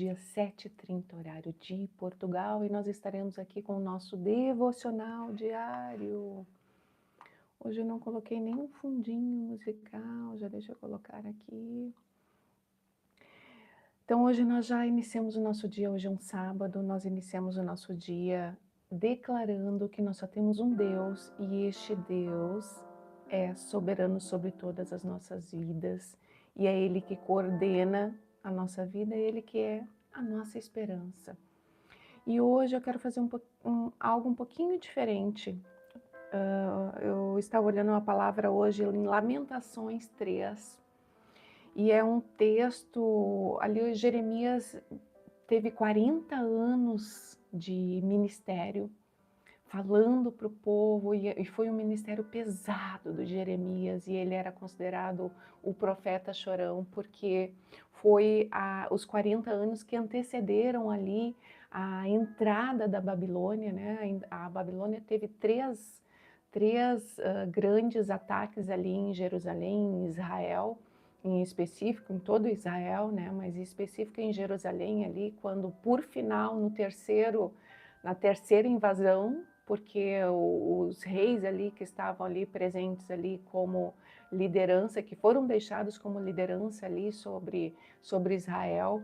dia 7h30, horário de Portugal, e nós estaremos aqui com o nosso devocional diário. Hoje eu não coloquei nenhum fundinho musical, já deixa eu colocar aqui. Então hoje nós já iniciamos o nosso dia, hoje é um sábado, nós iniciamos o nosso dia declarando que nós só temos um Deus e este Deus é soberano sobre todas as nossas vidas e é Ele que coordena a nossa vida, é Ele que é a nossa esperança. E hoje eu quero fazer algo um pouquinho diferente. Eu estava olhando uma palavra hoje em Lamentações 3, e é um texto, ali Jeremias teve 40 anos de ministério, falando para o povo, e foi um ministério pesado do Jeremias, e ele era considerado o profeta chorão, porque foi os 40 anos que antecederam ali a entrada da Babilônia, né? A Babilônia teve três grandes ataques ali em Jerusalém, em Israel, em específico, em todo Israel, né? Mas em específico em Jerusalém ali, quando por final, na terceira invasão, porque os reis ali que estavam ali presentes ali como liderança, que foram deixados como liderança ali sobre Israel,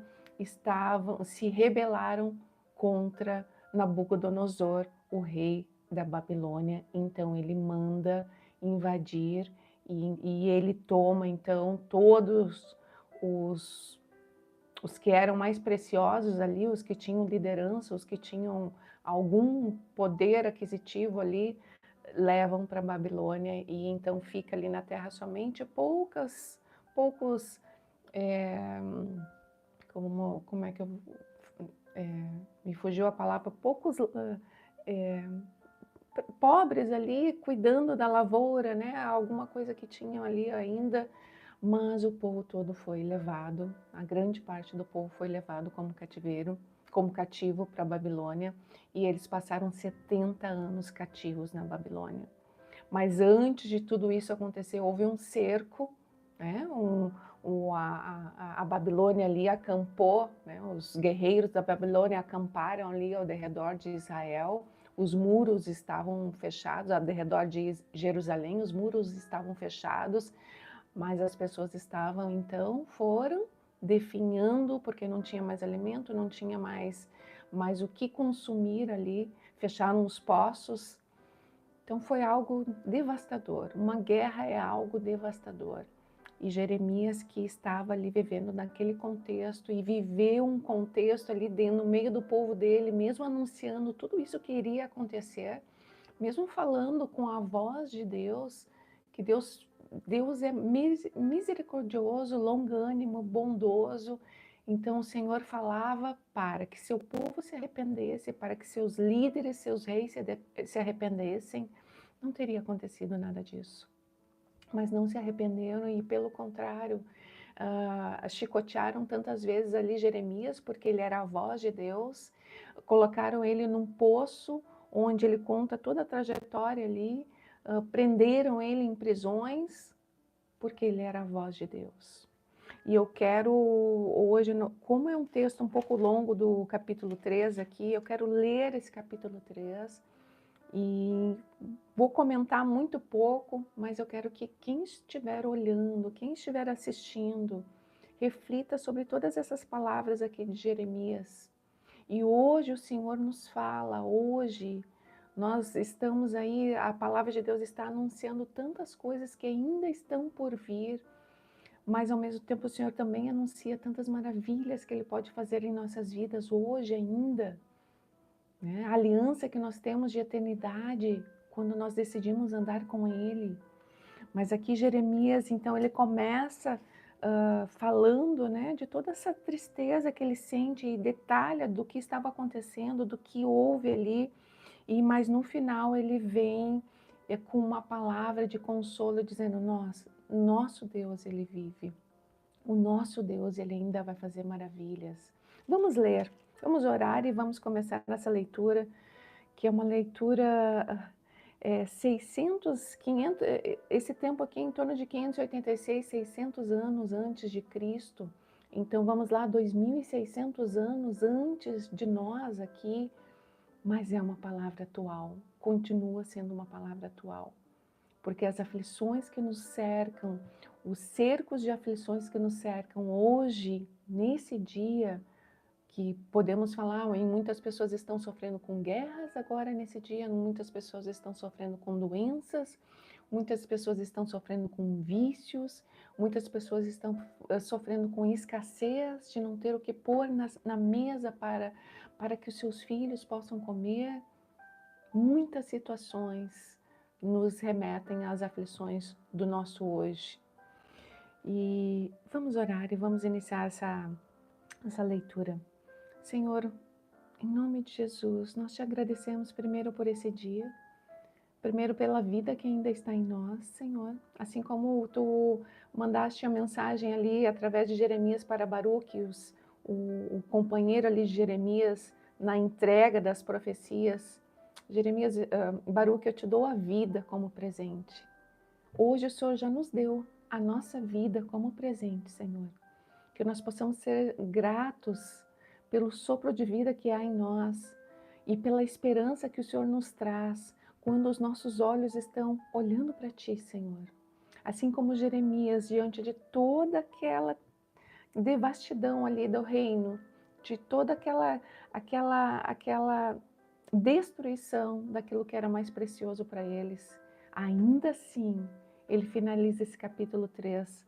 se rebelaram contra Nabucodonosor, o rei da Babilônia. Então ele manda invadir e ele toma então todos os que eram mais preciosos ali, os que tinham liderança, os que tinham algum poder aquisitivo ali, levam para a Babilônia, e então fica ali na terra somente poucos, é, como é que eu, me fugiu a palavra, poucos pobres ali cuidando da lavoura, né? Alguma coisa que tinham ali ainda, mas o povo todo foi levado, a grande parte do povo foi levado como cativo para a Babilônia, e eles passaram 70 anos cativos na Babilônia. Mas antes de tudo isso acontecer, houve um cerco, né? A Babilônia ali acampou, né? Os guerreiros da Babilônia acamparam ali ao redor de Israel, os muros estavam fechados, ao redor de Jerusalém, os muros estavam fechados, mas as pessoas foram definhando, porque não tinha mais alimento, não tinha mais o que consumir ali, fecharam os poços. Então foi algo devastador, uma guerra é algo devastador. E Jeremias, que estava ali vivendo naquele contexto e viveu um contexto ali dentro, no meio do povo dele, mesmo anunciando tudo isso que iria acontecer, mesmo falando com a voz de Deus, que Deus é misericordioso, longânimo, bondoso. Então o Senhor falava para que seu povo se arrependesse, para que seus líderes, seus reis se arrependessem. Não teria acontecido nada disso. Mas não se arrependeram e, pelo contrário, chicotearam tantas vezes ali Jeremias, porque ele era a voz de Deus, colocaram ele num poço onde ele conta toda a trajetória ali, prenderam ele em prisões, porque ele era a voz de Deus. E eu quero hoje, como é um texto um pouco longo do capítulo 3 aqui, eu quero ler esse capítulo 3 e vou comentar muito pouco, mas eu quero que quem estiver olhando, quem estiver assistindo, reflita sobre todas essas palavras aqui de Jeremias. E hoje o Senhor nos fala, hoje nós estamos aí, a palavra de Deus está anunciando tantas coisas que ainda estão por vir, mas ao mesmo tempo o Senhor também anuncia tantas maravilhas que Ele pode fazer em nossas vidas hoje ainda. Né? A aliança que nós temos de eternidade quando nós decidimos andar com Ele. Mas aqui Jeremias, então, ele começa falando, né, de toda essa tristeza que ele sente e detalha do que estava acontecendo, do que houve ali. Mas no final ele vem com uma palavra de consolo dizendo: nosso Deus, ele vive. O nosso Deus, ele ainda vai fazer maravilhas. Vamos ler, vamos orar e vamos começar essa leitura, que é uma leitura 500, esse tempo aqui em torno de 586, 600 anos antes de Cristo. Então vamos lá, 2600 anos antes de nós aqui, mas é uma palavra atual, continua sendo uma palavra atual. Porque as aflições que nos cercam, os cercos de aflições que nos cercam hoje, nesse dia, que podemos falar, em muitas pessoas estão sofrendo com guerras agora nesse dia, muitas pessoas estão sofrendo com doenças, muitas pessoas estão sofrendo com vícios, muitas pessoas estão sofrendo com escassez de não ter o que pôr na mesa para que os seus filhos possam comer. Muitas situações nos remetem às aflições do nosso hoje. E vamos orar e vamos iniciar essa leitura. Senhor, em nome de Jesus, nós te agradecemos primeiro por esse dia, primeiro pela vida que ainda está em nós, Senhor. Assim como tu mandaste a mensagem ali através de Jeremias para Baruque, o companheiro ali de Jeremias, na entrega das profecias. Jeremias, Baruque, eu te dou a vida como presente. Hoje o Senhor já nos deu a nossa vida como presente, Senhor. Que nós possamos ser gratos pelo sopro de vida que há em nós e pela esperança que o Senhor nos traz quando os nossos olhos estão olhando para Ti, Senhor. Assim como Jeremias, diante de toda aquela devastidão ali do reino, de toda aquela destruição daquilo que era mais precioso para eles, ainda assim, ele finaliza esse capítulo 3,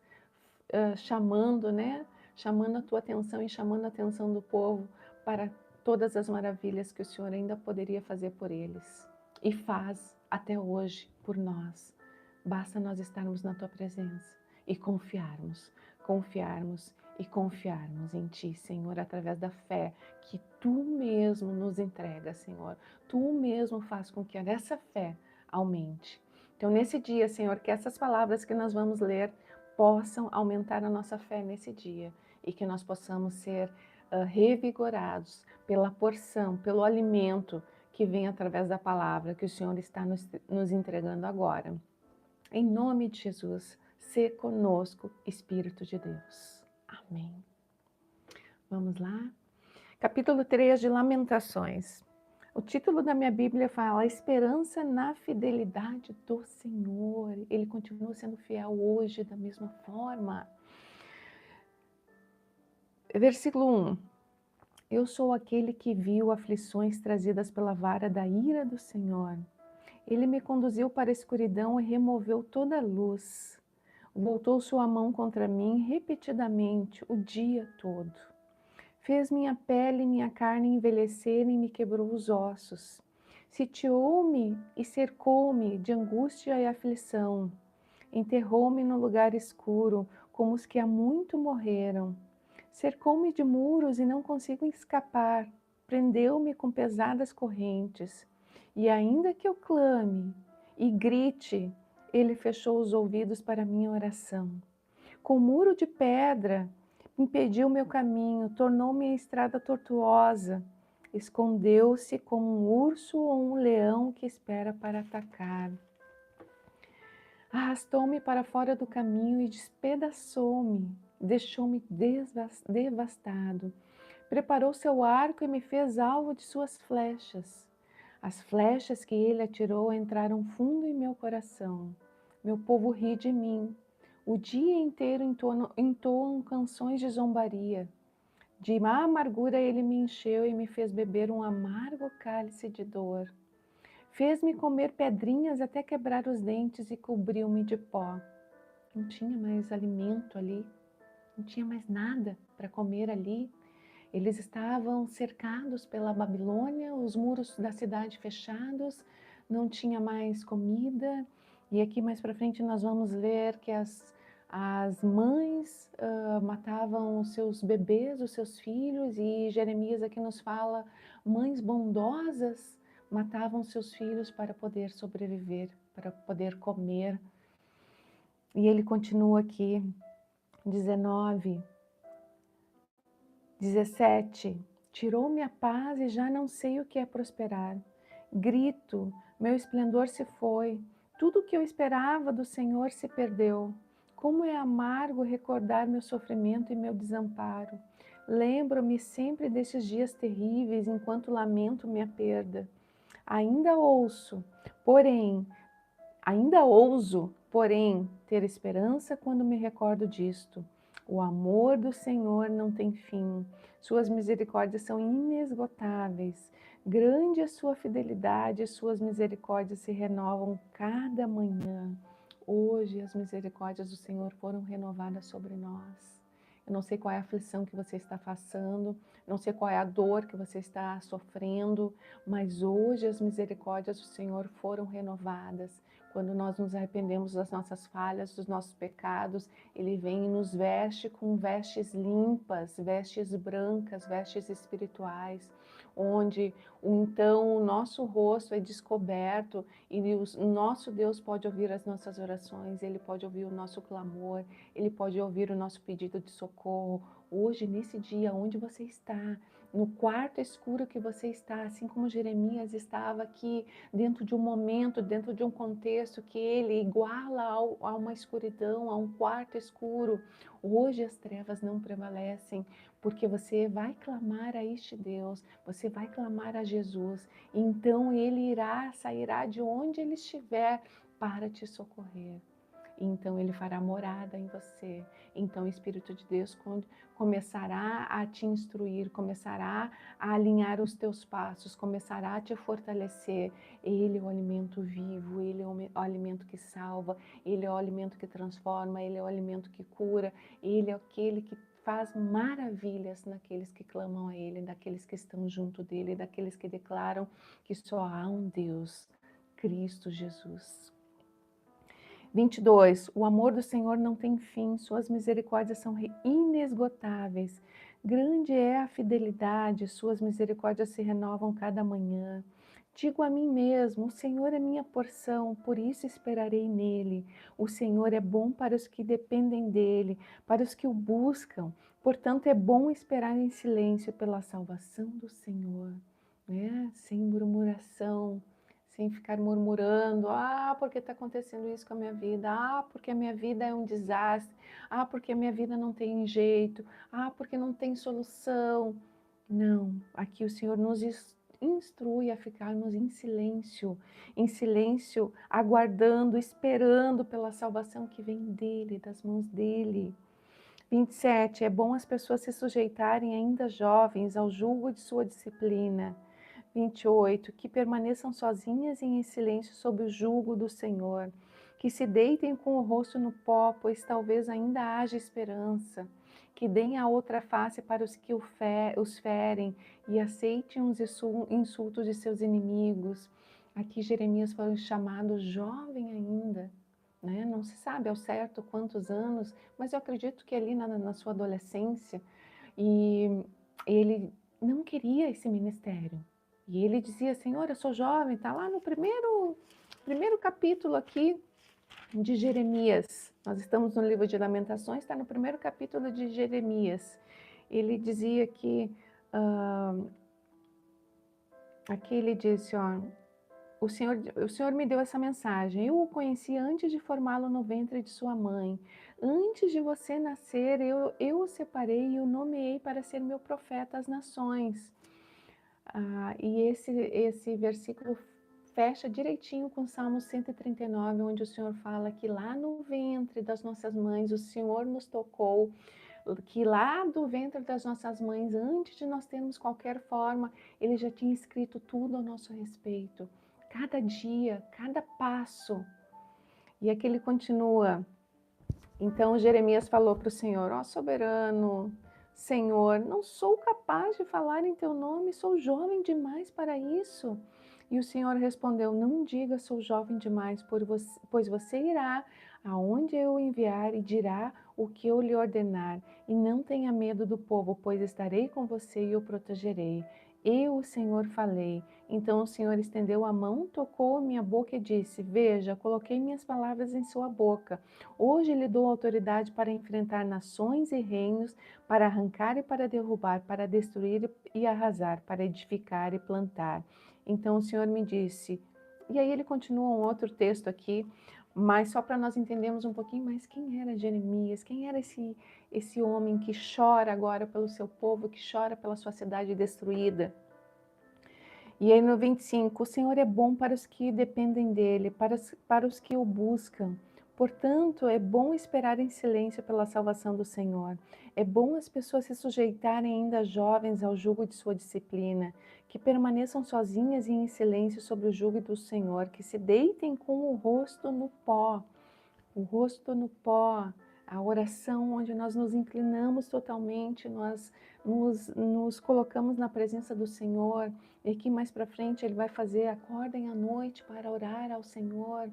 chamando, né? Chamando a tua atenção e chamando a atenção do povo para todas as maravilhas que o Senhor ainda poderia fazer por eles. E faz até hoje por nós. Basta nós estarmos na tua presença e confiarmos e confiarmos em Ti, Senhor, através da fé que Tu mesmo nos entrega, Senhor. Tu mesmo faz com que essa fé aumente. Então, nesse dia, Senhor, que essas palavras que nós vamos ler possam aumentar a nossa fé nesse dia e que nós possamos ser revigorados pela porção, pelo alimento que vem através da palavra que o Senhor está nos entregando agora. Em nome de Jesus, sê conosco, Espírito de Deus. Amém. Vamos lá? Capítulo 3 de Lamentações. O título da minha Bíblia fala Esperança na fidelidade do Senhor. Ele continua sendo fiel hoje da mesma forma. Versículo 1. Eu sou aquele que viu aflições trazidas pela vara da ira do Senhor. Ele me conduziu para a escuridão e removeu toda a luz. Voltou sua mão contra mim repetidamente o dia todo. Fez minha pele e minha carne envelhecerem e me quebrou os ossos. Sitiou-me e cercou-me de angústia e aflição. Enterrou-me no lugar escuro, como os que há muito morreram. Cercou-me de muros e não consigo escapar. Prendeu-me com pesadas correntes. E ainda que eu clame e grite, ele fechou os ouvidos para minha oração. Com muro de pedra, impediu meu caminho, tornou minha estrada tortuosa. Escondeu-se como um urso ou um leão que espera para atacar. Arrastou-me para fora do caminho e despedaçou-me, deixou-me devastado. Preparou seu arco e me fez alvo de suas flechas. As flechas que ele atirou entraram fundo em meu coração. Meu povo ri de mim. O dia inteiro entoam canções de zombaria. De má amargura ele me encheu e me fez beber um amargo cálice de dor. Fez-me comer pedrinhas até quebrar os dentes e cobriu-me de pó. Não tinha mais alimento ali, não tinha mais nada para comer ali. Eles estavam cercados pela Babilônia, os muros da cidade fechados, não tinha mais comida. E aqui mais para frente nós vamos ver que as mães matavam os seus bebês, os seus filhos, e Jeremias aqui nos fala, mães bondosas matavam seus filhos para poder sobreviver, para poder comer. E ele continua aqui, 19, 17. Tirou-me a paz e já não sei o que é prosperar. Grito, meu esplendor se foi. Tudo o que eu esperava do Senhor se perdeu. Como é amargo recordar meu sofrimento e meu desamparo. Lembro-me sempre destes dias terríveis enquanto lamento minha perda. Ainda ouço, porém, Ainda ouso, porém, ter esperança quando me recordo disto. O amor do Senhor não tem fim, suas misericórdias são inesgotáveis. Grande é sua fidelidade, suas misericórdias se renovam cada manhã. Hoje as misericórdias do Senhor foram renovadas sobre nós. Eu não sei qual é a aflição que você está passando, não sei qual é a dor que você está sofrendo, mas hoje as misericórdias do Senhor foram renovadas. Quando nós nos arrependemos das nossas falhas, dos nossos pecados, Ele vem e nos veste com vestes limpas, vestes brancas, vestes espirituais, onde então o nosso rosto é descoberto e o nosso Deus pode ouvir as nossas orações, Ele pode ouvir o nosso clamor, Ele pode ouvir o nosso pedido de socorro. Hoje, nesse dia, onde você está, no quarto escuro que você está, assim como Jeremias estava aqui, dentro de um momento, dentro de um contexto que ele iguala a uma escuridão, a um quarto escuro. Hoje as trevas não prevalecem, porque você vai clamar a este Deus, você vai clamar a Jesus, então ele sairá de onde ele estiver para te socorrer. Então ele fará morada em você. Então o Espírito de Deus começará a te instruir, começará a alinhar os teus passos, começará a te fortalecer. Ele é o alimento vivo, ele é o alimento que salva, ele é o alimento que transforma, ele é o alimento que cura, ele é aquele que faz maravilhas naqueles que clamam a ele, daqueles que estão junto dele, daqueles que declaram que só há um Deus, Cristo Jesus. 22. O amor do Senhor não tem fim, suas misericórdias são inesgotáveis. Grande é a fidelidade, suas misericórdias se renovam cada manhã. Digo a mim mesmo: o Senhor é minha porção, por isso esperarei nele. O Senhor é bom para os que dependem dele, para os que o buscam. Portanto, é bom esperar em silêncio pela salvação do Senhor, né? Sem murmuração, sem ficar murmurando, porque está acontecendo isso com a minha vida, porque a minha vida é um desastre, porque a minha vida não tem jeito, porque não tem solução. Não, aqui o Senhor nos instrui a ficarmos em silêncio, aguardando, esperando pela salvação que vem dele, das mãos dele. 27. É bom as pessoas se sujeitarem ainda jovens ao julgo de sua disciplina. 28. Que permaneçam sozinhas e em silêncio sob o jugo do Senhor. Que se deitem com o rosto no pó, pois talvez ainda haja esperança. Que deem a outra face para os que os ferem e aceitem os insultos de seus inimigos. Aqui Jeremias foi chamado jovem ainda, né? Não se sabe ao certo quantos anos, mas eu acredito que ali na sua adolescência, e ele não queria esse ministério. E ele dizia: Senhor, eu sou jovem, está lá no primeiro capítulo aqui de Jeremias. Nós estamos no livro de Lamentações, está no primeiro capítulo de Jeremias. Ele dizia que, aqui ele disse, o Senhor me deu essa mensagem. Eu o conheci antes de formá-lo no ventre de sua mãe. Antes de você nascer, eu o separei e o nomeei para ser meu profeta às nações. E esse versículo fecha direitinho com Salmo 139, onde o Senhor fala que lá no ventre das nossas mães o Senhor nos tocou, que lá do ventre das nossas mães, antes de nós termos qualquer forma, Ele já tinha escrito tudo a nosso respeito. Cada dia, cada passo. E aqui ele continua. Então Jeremias falou para o Senhor: soberano, Senhor, não sou capaz de falar em teu nome, sou jovem demais para isso. E o Senhor respondeu: não diga sou jovem demais, pois você irá aonde eu o enviar e dirá o que eu lhe ordenar. E não tenha medo do povo, pois estarei com você e o protegerei. Eu, o Senhor, falei. Então o Senhor estendeu a mão, tocou minha boca e disse: veja, coloquei minhas palavras em sua boca. Hoje lhe dou autoridade para enfrentar nações e reinos, para arrancar e para derrubar, para destruir e arrasar, para edificar e plantar. Então o Senhor me disse, e aí ele continua um outro texto aqui, Mas só para nós entendermos um pouquinho mais quem era Jeremias, quem era esse homem que chora agora pelo seu povo, que chora pela sua cidade destruída. E aí no 25, o Senhor é bom para os que dependem dele, para os que o buscam. Portanto, é bom esperar em silêncio pela salvação do Senhor. É bom as pessoas se sujeitarem ainda jovens ao jugo de sua disciplina, que permaneçam sozinhas e em silêncio sobre o jugo do Senhor, que se deitem com o rosto no pó. O rosto no pó, a oração onde nós nos inclinamos totalmente, nós nos colocamos na presença do Senhor, e aqui mais para frente ele vai fazer, acordem à noite para orar ao Senhor.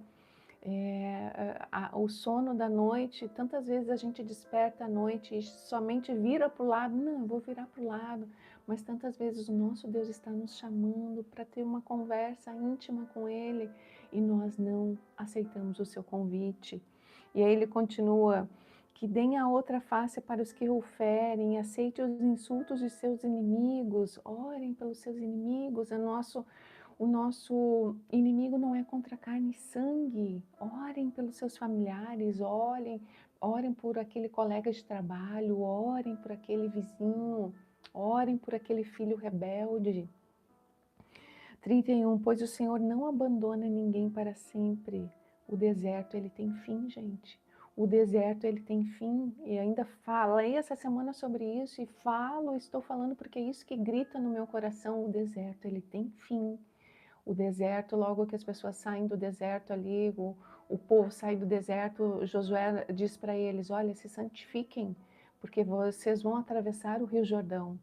O sono da noite, tantas vezes a gente desperta à noite e somente vira para o lado, não, eu vou virar para o lado, mas tantas vezes o nosso Deus está nos chamando para ter uma conversa íntima com Ele e nós não aceitamos o seu convite. E aí ele continua, que deem a outra face para os que o ferem, aceite os insultos de seus inimigos, orem pelos seus inimigos, o nosso inimigo não é contra carne e sangue. Orem pelos seus familiares, orem por aquele colega de trabalho, orem por aquele vizinho, orem por aquele filho rebelde. 31, pois o Senhor não abandona ninguém para sempre. O deserto, ele tem fim, gente. O deserto, ele tem fim. E ainda falei essa semana sobre isso e estou falando porque é isso que grita no meu coração. O deserto, ele tem fim. O deserto, logo que as pessoas saem do deserto ali, o povo sai do deserto, Josué diz para eles, olha, se santifiquem, porque vocês vão atravessar o Rio Jordão.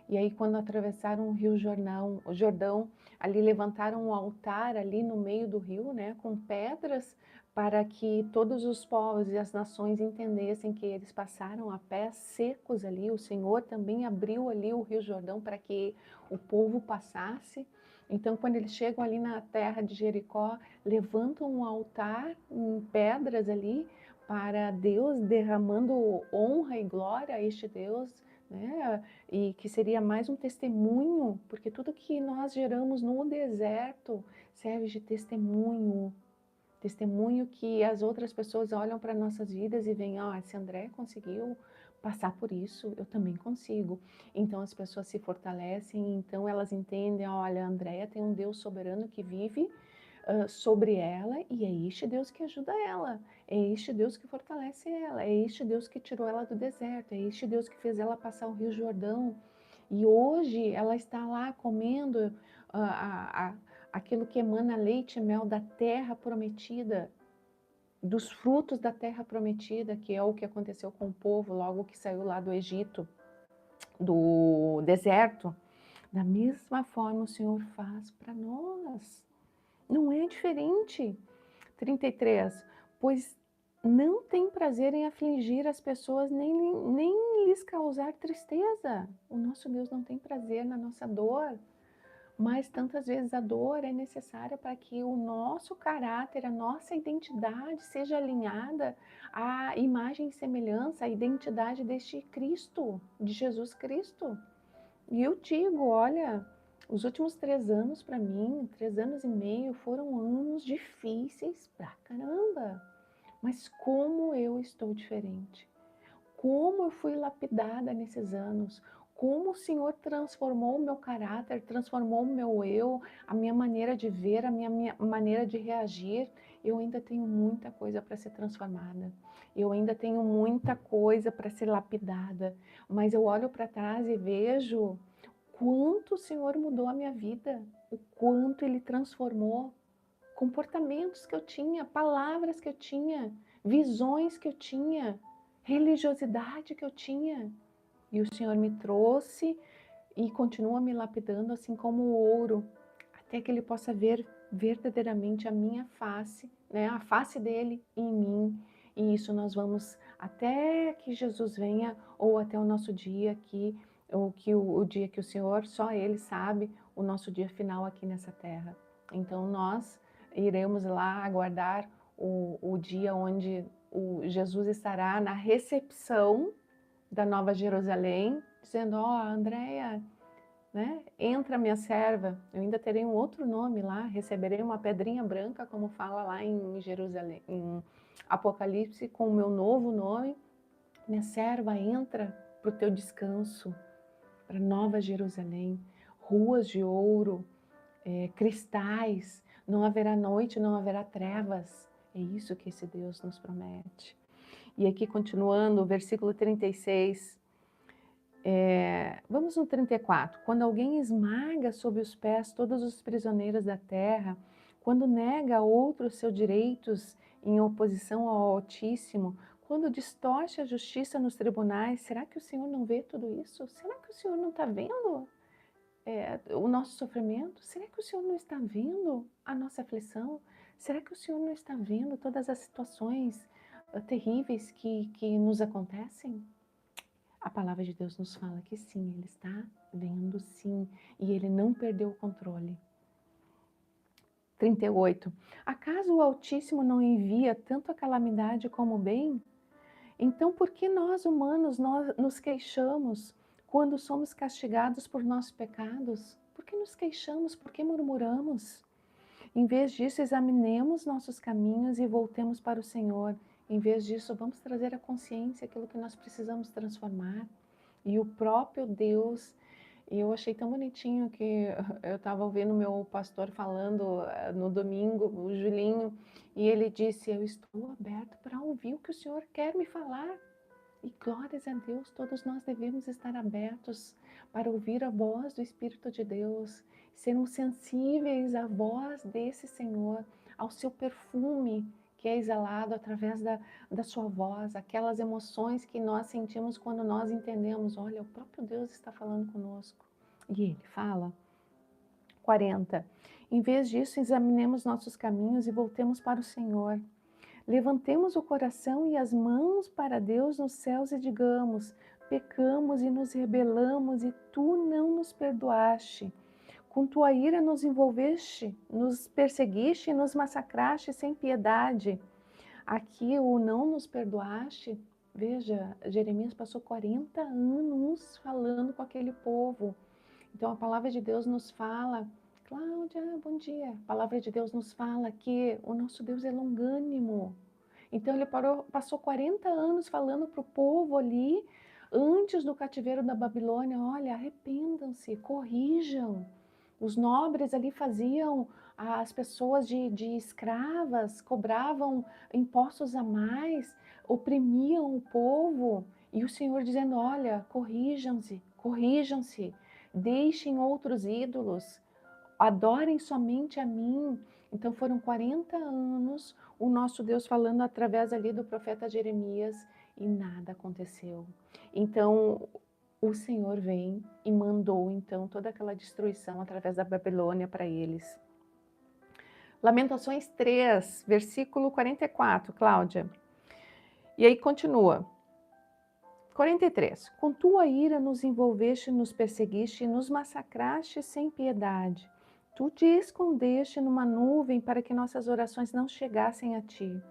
E aí, quando atravessaram o Rio Jordão, ali levantaram um altar ali no meio do rio, né, com pedras, para que todos os povos e as nações entendessem que eles passaram a pés secos ali. O Senhor também abriu ali o Rio Jordão para que o povo passasse. Então, quando eles chegam ali na terra de Jericó, levantam um altar em pedras ali para Deus, derramando honra e glória a este Deus, né? E que seria mais um testemunho, porque tudo que nós geramos no deserto serve de testemunho. Testemunho que as outras pessoas olham para nossas vidas e veem, ah, se André conseguiu passar por isso, eu também consigo. Então as pessoas se fortalecem, então elas entendem, olha, a Andréia tem um Deus soberano que vive sobre ela e é este Deus que ajuda ela, é este Deus que fortalece ela, é este Deus que tirou ela do deserto, é este Deus que fez ela passar o Rio Jordão. E hoje ela está lá comendo aquilo que emana leite e mel da terra prometida, dos frutos da terra prometida, que é o que aconteceu com o povo logo que saiu lá do Egito, do deserto. Da mesma forma o Senhor faz para nós. Não é diferente. 33. Pois não tem prazer em afligir as pessoas, nem lhes causar tristeza. O nosso Deus não tem prazer na nossa dor. Mas tantas vezes a dor é necessária para que o nosso caráter, a nossa identidade seja alinhada à imagem e semelhança, à identidade deste Cristo, de Jesus Cristo. E eu digo, olha, os últimos 3 anos para mim, 3 anos e meio, foram anos difíceis pra caramba. Mas como eu estou diferente. Como eu fui lapidada nesses anos. Como o Senhor transformou o meu caráter, transformou o meu eu, a minha maneira de ver, a minha maneira de reagir. Eu ainda tenho muita coisa para ser transformada. Eu ainda tenho muita coisa para ser lapidada. Mas eu olho para trás e vejo quanto o Senhor mudou a minha vida, o quanto Ele transformou comportamentos que eu tinha, palavras que eu tinha, visões que eu tinha, religiosidade que eu tinha. E o Senhor me trouxe e continua me lapidando assim como o ouro, até que Ele possa ver verdadeiramente a minha face, né? A face dele em mim. E isso nós vamos até que Jesus venha ou até o nosso dia aqui, ou que o dia que o Senhor, só Ele sabe, o nosso dia final aqui nessa terra. Então nós iremos lá aguardar o dia onde o Jesus estará na recepção da Nova Jerusalém, dizendo, ó, Andréia, né? entra minha serva, eu ainda terei um outro nome lá, receberei uma pedrinha branca, como fala lá em Jerusalém, em Apocalipse, com o meu novo nome. Minha serva, entra para o teu descanso, para Nova Jerusalém, ruas de ouro, cristais, não haverá noite, não haverá trevas. É isso que esse Deus nos promete. E aqui continuando, o versículo 36, vamos no 34. Quando alguém esmaga sob os pés todos os prisioneiros da terra, quando nega a outros seus direitos em oposição ao Altíssimo, quando distorce a justiça nos tribunais, será que o Senhor não vê tudo isso? Será que o Senhor não está vendo o nosso sofrimento? Será que o Senhor não está vendo a nossa aflição? Será que o Senhor não está vendo todas as situações terríveis que nos acontecem? A palavra de Deus nos fala que sim, Ele está vendo sim, e Ele não perdeu o controle. 38. Acaso o Altíssimo não envia tanto a calamidade como o bem? Então por que nós humanos nos queixamos quando somos castigados por nossos pecados? Por que nos queixamos? Por que murmuramos? Em vez disso, examinemos nossos caminhos e voltemos para o Senhor. Em vez disso, vamos trazer à consciência aquilo que nós precisamos transformar. E o próprio Deus, e eu achei tão bonitinho que eu estava ouvindo meu pastor falando no domingo, o Julinho, e ele disse: eu estou aberto para ouvir o que o Senhor quer me falar. E glórias a Deus, todos nós devemos estar abertos para ouvir a voz do Espírito de Deus, sermos sensíveis à voz desse Senhor, ao seu perfume que é exalado através da sua voz, aquelas emoções que nós sentimos quando nós entendemos, olha, o próprio Deus está falando conosco. E Ele fala. 40. Em vez disso, examinemos nossos caminhos e voltemos para o Senhor. Levantemos o coração e as mãos para Deus nos céus e digamos: pecamos e nos rebelamos e tu não nos perdoaste. Com tua ira nos envolveste, nos perseguiste e nos massacraste sem piedade. Aqui o não nos perdoaste, veja, Jeremias passou 40 anos falando com aquele povo. Então a palavra de Deus nos fala, Cláudia, bom dia. A palavra de Deus nos fala que o nosso Deus é longânimo. Então ele passou 40 anos falando para o povo ali, antes do cativeiro da Babilônia, olha, arrependam-se, corrijam. Os nobres ali faziam as pessoas de escravas, cobravam impostos a mais, oprimiam o povo. E o Senhor dizendo, olha, corrijam-se, corrijam-se, deixem outros ídolos, adorem somente a mim. Então foram 40 anos o nosso Deus falando através ali do profeta Jeremias e nada aconteceu. Então o Senhor vem e mandou então toda aquela destruição através da Babilônia para eles. Lamentações 3, versículo 44, Cláudia. E aí continua. 43. Com tua ira nos envolveste, nos perseguiste e nos massacraste sem piedade. Tu te escondeste numa nuvem para que nossas orações não chegassem a ti.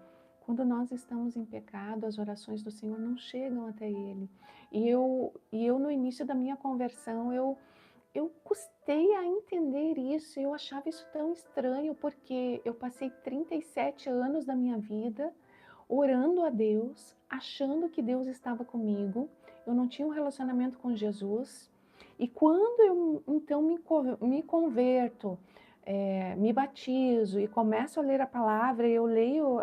Quando nós estamos em pecado, as orações do Senhor não chegam até Ele. E eu no início da minha conversão, eu custei a entender isso. Eu achava isso tão estranho, porque eu passei 37 anos da minha vida orando a Deus, achando que Deus estava comigo. Eu não tinha um relacionamento com Jesus. E quando eu então me converto, me batizo e começo a ler a palavra, eu leio,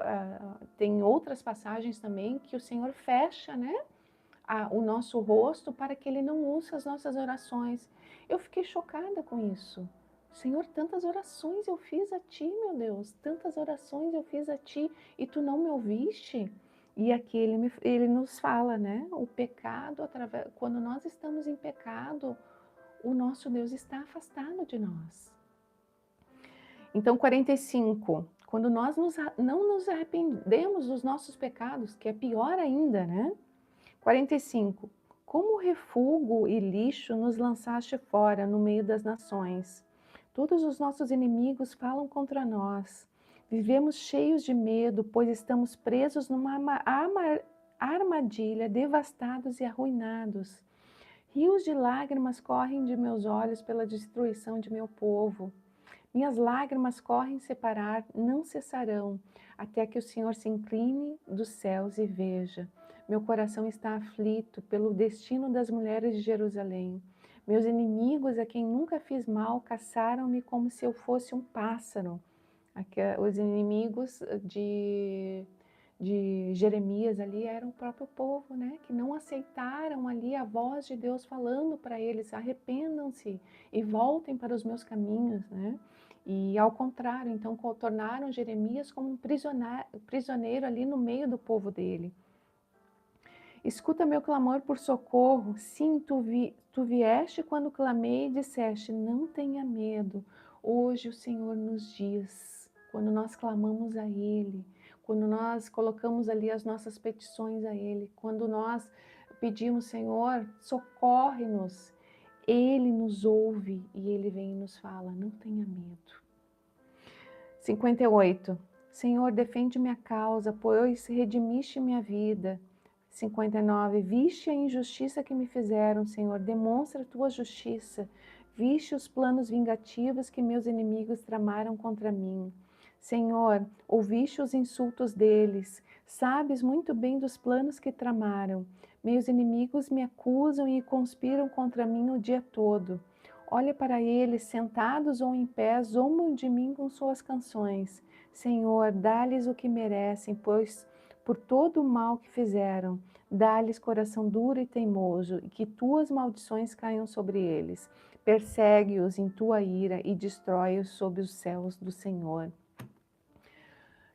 tem outras passagens também que o Senhor fecha, né, o nosso rosto para que Ele não ouça as nossas orações. Eu fiquei chocada com isso. Senhor, tantas orações eu fiz a Ti, meu Deus, tantas orações eu fiz a Ti e Tu não me ouviste? E aqui ele nos fala, né, o pecado, quando nós estamos em pecado, o nosso Deus está afastado de nós. Então, 45, quando nós não nos arrependemos dos nossos pecados, que é pior ainda, né? 45, como refúgio e lixo nos lançaste fora no meio das nações. Todos os nossos inimigos falam contra nós. Vivemos cheios de medo, pois estamos presos numa armadilha, devastados e arruinados. Rios de lágrimas correm de meus olhos pela destruição de meu povo. Minhas lágrimas correm sem parar, não cessarão, até que o Senhor se incline dos céus e veja. Meu coração está aflito pelo destino das mulheres de Jerusalém. Meus inimigos, a quem nunca fiz mal, caçaram-me como se eu fosse um pássaro. Aqui, os inimigos de Jeremias ali eram o próprio povo, né? Que não aceitaram ali a voz de Deus falando para eles: arrependam-se e voltem para os meus caminhos, né? E ao contrário, então tornaram Jeremias como um prisioneiro ali no meio do povo dele. Escuta meu clamor por socorro. Sim, tu vieste quando clamei e disseste: não tenha medo. Hoje o Senhor nos diz, quando nós clamamos a Ele, quando nós colocamos ali as nossas petições a Ele, quando nós pedimos: Senhor, socorre-nos, Ele nos ouve e Ele vem e nos fala: não tenha medo. 58. Senhor, defende minha causa, pois redimiste minha vida. 59. Viste a injustiça que me fizeram, Senhor, demonstra a tua justiça. Viste os planos vingativos que meus inimigos tramaram contra mim. Senhor, ouviste os insultos deles, sabes muito bem dos planos que tramaram. Meus inimigos me acusam e conspiram contra mim o dia todo. Olha para eles, sentados ou em pé, zombam de mim com suas canções. Senhor, dá-lhes o que merecem, pois por todo o mal que fizeram, dá-lhes coração duro e teimoso, e que tuas maldições caiam sobre eles. Persegue-os em tua ira e destrói-os sob os céus do Senhor.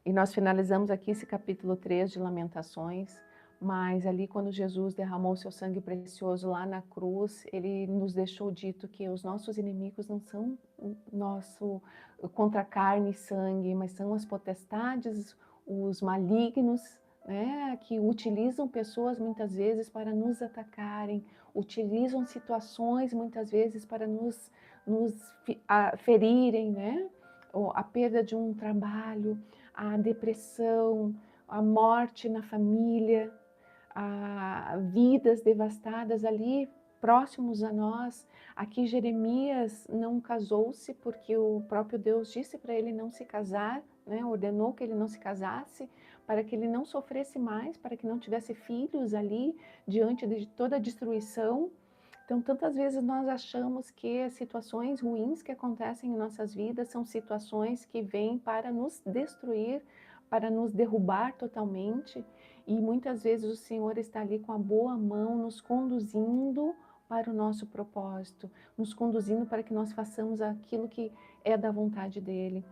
E nós finalizamos aqui esse capítulo 3 de Lamentações, mas ali quando Jesus derramou seu sangue precioso lá na cruz, ele nos deixou dito que os nossos inimigos não são nosso contra carne e sangue, mas são as potestades, os malignos, né, que utilizam pessoas muitas vezes para nos atacarem, utilizam situações muitas vezes para nos ferirem, né? A perda de um trabalho, a depressão, a morte na família, a vidas devastadas ali próximos a nós. Aqui Jeremias não casou-se porque o próprio Deus disse para ele não se casar, né? Ordenou que ele não se casasse para que ele não sofresse mais, para que não tivesse filhos ali diante de toda a destruição. Então, tantas vezes nós achamos que as situações ruins que acontecem em nossas vidas são situações que vêm para nos destruir, para nos derrubar totalmente. E muitas vezes o Senhor está ali com a boa mão nos conduzindo para o nosso propósito, nos conduzindo para que nós façamos aquilo que é da vontade dEle.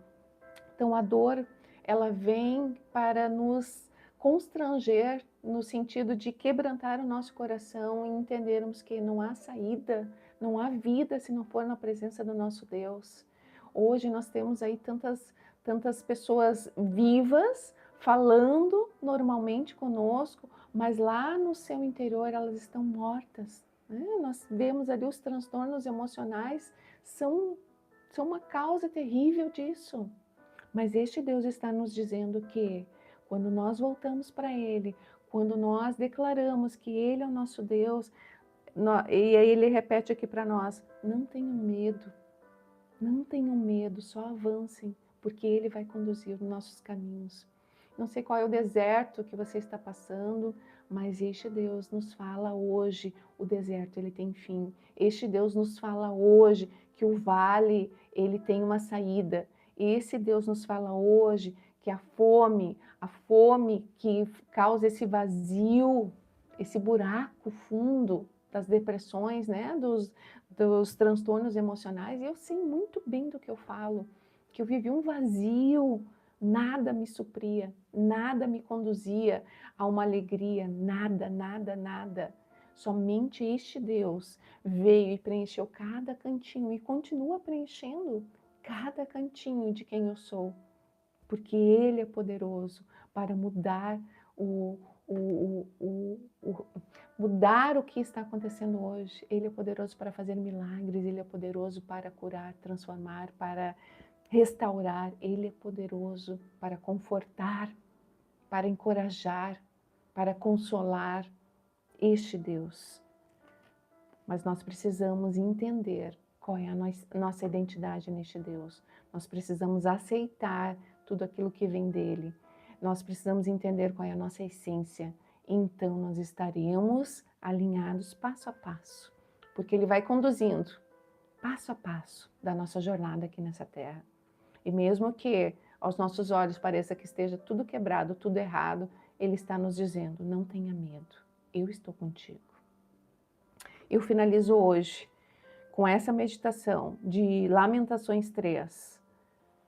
Então, a dor, ela vem para nos constranger no sentido de quebrantar o nosso coração e entendermos que não há saída, não há vida se não for na presença do nosso Deus. Hoje nós temos aí tantas pessoas vivas falando normalmente conosco, mas lá no seu interior elas estão mortas, né? Nós vemos ali os transtornos emocionais são uma causa terrível disso. Mas este Deus está nos dizendo que quando nós voltamos para Ele, quando nós declaramos que Ele é o nosso Deus, e aí Ele repete aqui para nós: não tenham medo, não tenham medo, só avancem, porque Ele vai conduzir os nossos caminhos. Não sei qual é o deserto que você está passando, mas este Deus nos fala hoje, o deserto ele tem fim. Este Deus nos fala hoje que o vale ele tem uma saída. Esse Deus nos fala hoje que a fome que causa esse vazio, esse buraco fundo das depressões, né, dos transtornos emocionais, e eu sei muito bem do que eu falo, que eu vivi um vazio, nada me supria, nada me conduzia a uma alegria, nada, nada, nada. Somente este Deus veio e preencheu cada cantinho e continua preenchendo cada cantinho de quem eu sou, porque Ele é poderoso para mudar mudar o que está acontecendo hoje. Ele é poderoso para fazer milagres, Ele é poderoso para curar, transformar, para restaurar. Ele é poderoso para confortar, para encorajar, para consolar. Este Deus. mas nós precisamos entender qual é a nossa identidade neste Deus. Nós precisamos aceitar tudo aquilo que vem dele. Nós precisamos entender qual é a nossa essência. Então nós estaremos alinhados passo a passo, porque ele vai conduzindo passo a passo da nossa jornada aqui nessa terra. E mesmo que aos nossos olhos pareça que esteja tudo quebrado, tudo errado, ele está nos dizendo: não tenha medo, eu estou contigo. Eu finalizo hoje com essa meditação de Lamentações 3,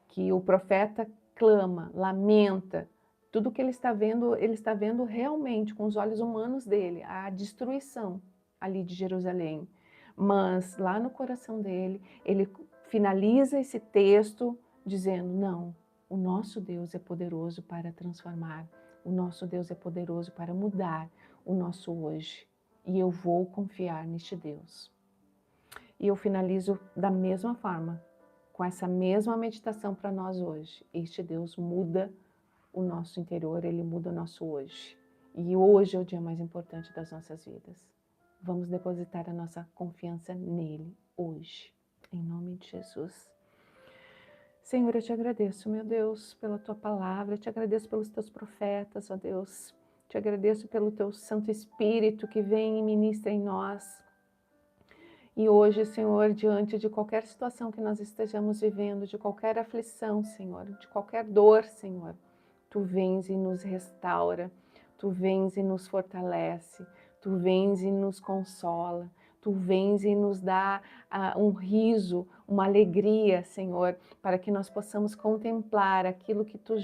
que o profeta clama, lamenta, tudo que ele está vendo realmente com os olhos humanos dele, a destruição ali de Jerusalém. Mas lá no coração dele, ele finaliza esse texto dizendo: não, o nosso Deus é poderoso para transformar, o nosso Deus é poderoso para mudar o nosso hoje. E eu vou confiar neste Deus. E eu finalizo da mesma forma, com essa mesma meditação para nós hoje. Este Deus muda o nosso interior, ele muda o nosso hoje. E hoje é o dia mais importante das nossas vidas. Vamos depositar a nossa confiança nele hoje, em nome de Jesus. Senhor, eu te agradeço, meu Deus, pela tua palavra, eu te agradeço pelos teus profetas, ó Deus. Te agradeço pelo teu Santo Espírito que vem e ministra em nós. E hoje, Senhor, diante de qualquer situação que nós estejamos vivendo, de qualquer aflição, Senhor, de qualquer dor, Senhor, Tu vens e nos restaura, Tu vens e nos fortalece, Tu vens e nos consola, Tu vens e nos dá um riso, uma alegria, Senhor, para que nós possamos contemplar aquilo que Tu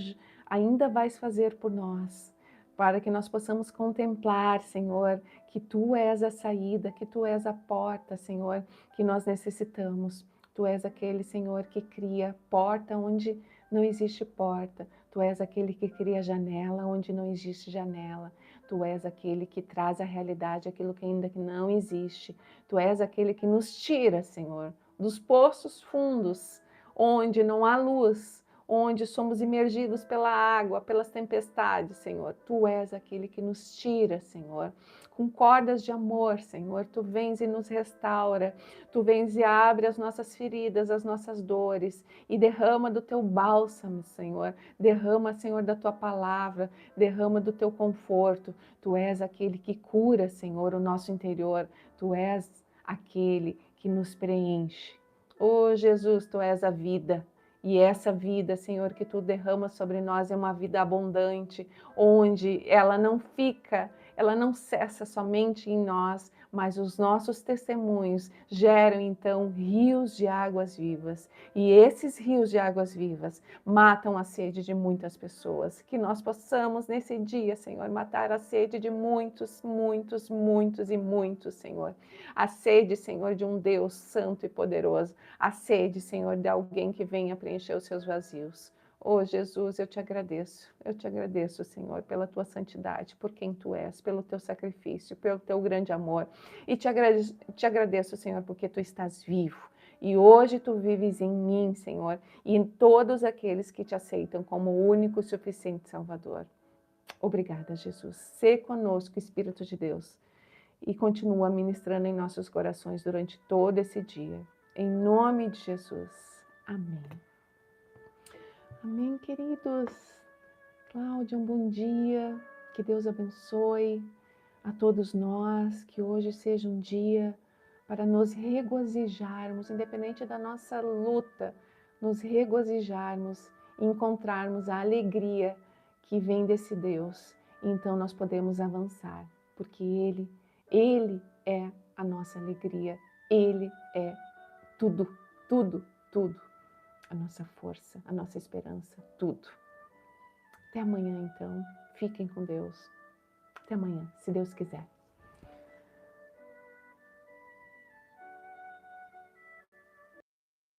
ainda vais fazer por nós, para que nós possamos contemplar, Senhor, que Tu és a saída, que Tu és a porta, Senhor, que nós necessitamos. Tu és aquele, Senhor, que cria porta onde não existe porta. Tu és aquele que cria janela onde não existe janela. Tu és aquele que traz à realidade aquilo que ainda não existe. Tu és aquele que nos tira, Senhor, dos poços fundos, onde não há luz, onde somos imergidos pela água, pelas tempestades, Senhor. Tu és aquele que nos tira, Senhor, com cordas de amor, Senhor. Tu vens e nos restaura, Tu vens e abre as nossas feridas, as nossas dores, e derrama do Teu bálsamo, Senhor. Derrama, Senhor, da Tua palavra, derrama do Teu conforto. Tu és aquele que cura, Senhor, o nosso interior. Tu és aquele que nos preenche. Oh, Jesus, Tu és a vida. E essa vida, Senhor, que Tu derrama sobre nós é uma vida abundante, onde ela não fica, ela não cessa somente em nós, mas os nossos testemunhos geram então rios de águas vivas. E esses rios de águas vivas matam a sede de muitas pessoas. Que nós possamos nesse dia, Senhor, matar a sede de muitos, muitos, muitos e muitos, Senhor. A sede, Senhor, de um Deus santo e poderoso. A sede, Senhor, de alguém que venha preencher os seus vazios. Oh, Jesus, eu te agradeço, Senhor, pela tua santidade, por quem tu és, pelo teu sacrifício, pelo teu grande amor. E te agradeço, Senhor, porque tu estás vivo. E hoje tu vives em mim, Senhor, e em todos aqueles que te aceitam como o único e suficiente Salvador. Obrigada, Jesus. Sê conosco, Espírito de Deus, e continua ministrando em nossos corações durante todo esse dia. Em nome de Jesus. Amém. Amém, queridos. Cláudia, um bom dia. Que Deus abençoe a todos nós. Que hoje seja um dia para nos regozijarmos, independente da nossa luta, nos regozijarmos e encontrarmos a alegria que vem desse Deus. Então nós podemos avançar, porque Ele é a nossa alegria. Ele é tudo, tudo, tudo. A nossa força, a nossa esperança, tudo. Até amanhã, então. Fiquem com Deus. Até amanhã, se Deus quiser.